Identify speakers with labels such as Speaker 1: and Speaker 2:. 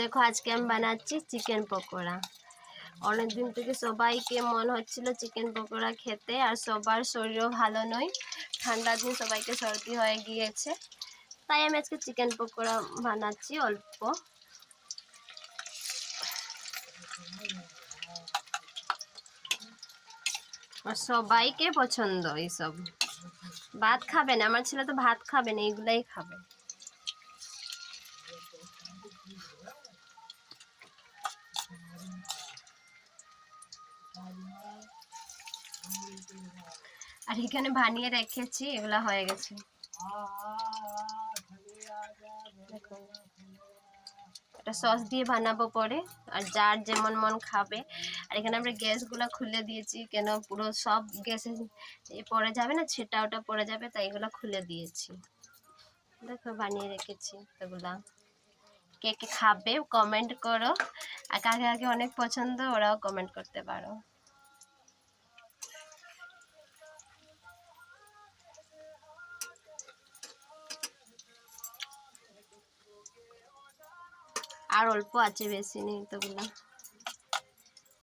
Speaker 1: দেখো আজকে আমি বানাচ্ছি চিকেন পকোড়া। অনেকদিন থেকে সবাইকে মন হচ্ছিল চিকেন পকোড়া খেতে, আর সবার শরীরও ভালো নয়, ঠান্ডার দিন সবাইকে সর্দি হয়ে গিয়েছে, তাই আমি আজকে চিকেন পকোড়া বানাচ্ছি অল্প। আর সবাইকে পছন্দ এইসব। ভাত খাবে না, আমার ছেলে তো ভাত খাবে না, এগুলাই খাবে। আর এখানে বানিয়ে রেখেছি, এগুলা হয়ে গেছে। এটা সস দিয়ে বানাবো পরে, আর যার যেমন মন খাবে। আর এখানে আমরা গ্যাসগুলো খুলে দিয়েছি, কেন পুরো সব গ্যাসে পড়ে যাবে না, ছিটা ওটা পড়ে যাবে, তাই এগুলো খুলে দিয়েছি। দেখো বানিয়ে রেখেছি এগুলা। কে কে খাবে কমেন্ট করো, আর কাকে কাকে অনেক পছন্দ ওরাও কমেন্ট করতে পারো। আর অল্প আছে, বেশি নেই তোগুলা।